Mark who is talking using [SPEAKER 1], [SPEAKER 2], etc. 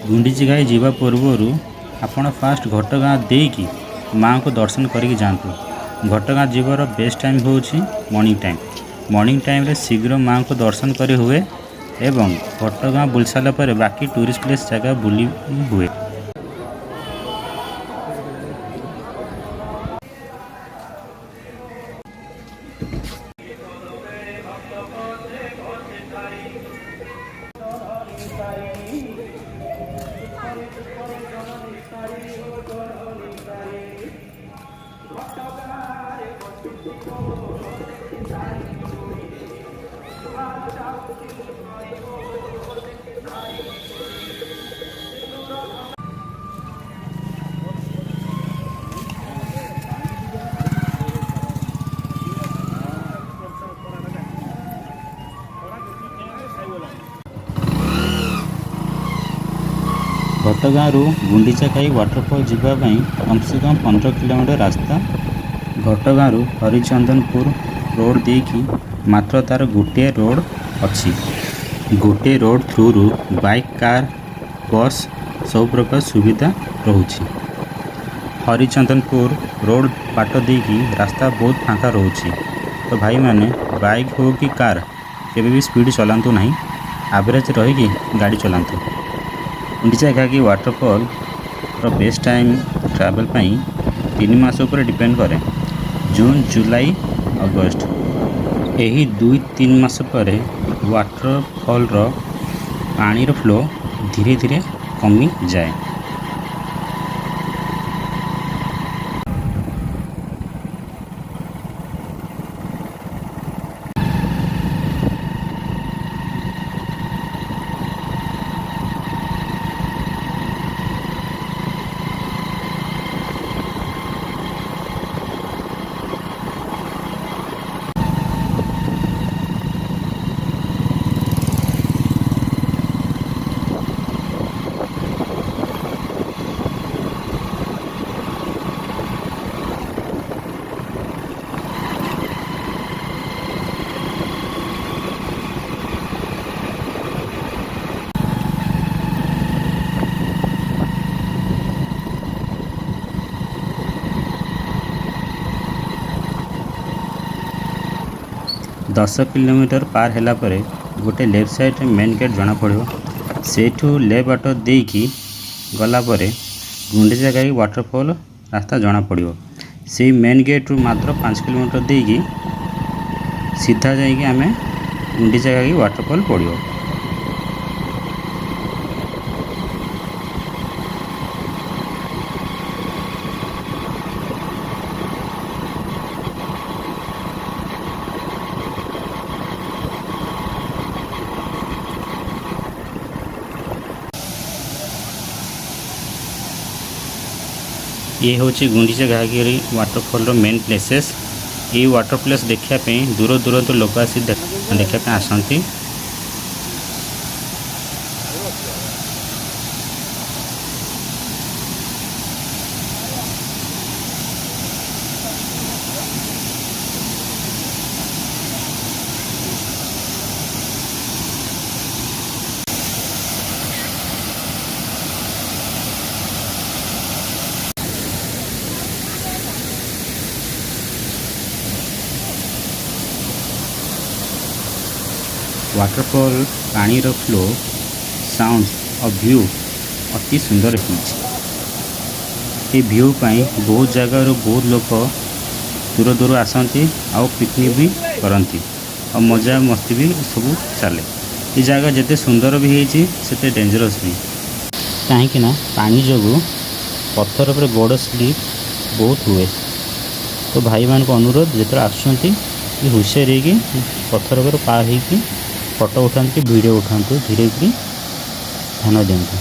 [SPEAKER 1] गुंडीची घाई जीवा पूर्वर आपण फास्ट घटगाँ देकी माँ को दर्शन करके जातु। घटगाँ जीवर बेस्ट टाइम हूँ मॉर्निंग टाइम। मॉर्निंग टाइम रे शीघ्र माँ को दर्शन कर हुए एवं घटगाँ बुल सारा पर बाकी टूरिस्ट प्लेस जगह बुली हुए। घटगाँ गुंडीचा घाई वाटरफॉल जावाई कम से कम 15 किलोमीटर रास्ता। घटगाँ हरिचंदनपुर रोड देखी मात्र तार गोटे रोड अच्छी। गोटे road through bike car bus सब प्रकार सुविधा रोचे। हरिचंदनपुर रोड बाट देखी रास्ता बहुत फाँका रोचे। तो भाई माने बाइक हो कि कार केवे भी स्पीड चलातु नहीं, एवरेज रही गाड़ी चलातु। गुंडीचा घाई वाटरफॉल बेस्ट टाइम ट्रैवल पाई 3 मास पर डिपेंड करे, जून जुलाई अगस्त। यही 2-3 मास पर वाटरफॉल पानी फ्लो धीरे धीरे कमी जाए। दस किलोमीटर पार हैला परे गोटे लेफ्ट साइड मेन गेट जना पड़ो। सेठू लेफ्ट बाट देकी गला परे गुंडीचा घाई वाटरफॉल रास्ता जना पड़ो। से मेन गेट रु मात्र 5 किलोमीटर देकी सीधा जाइए आम गुंडीचा घाई वाटरफॉल पड़ो। ये हूँ गुंडीचा घाई वाटरफॉल मेन प्लेसेस। ये वाटर प्लेस देखापी दूर दूर तो लोक आसी देखापी आसती। वाटरफॉल पानी रो फ्लो साउंड और व्यू अति सुंदर होती। व्यू पाई बहुत जगार बहुत लोग दूर दूर आसती आउ पिकनिक भी करती और मजा मस्ती भी सब चले। ये जगह जिते सुंदर भी होते डेंजरस भी, कहीं पानी जो पत्थर पर गोड़ स्लिप बहुत हुए। तो भाई मान को अनुरोध जो आसुँच हुशियार हो पत्थर पर पार हो फोटो उठाते वीडियो उठाते धीरे धीरे ध्यान दिंतु।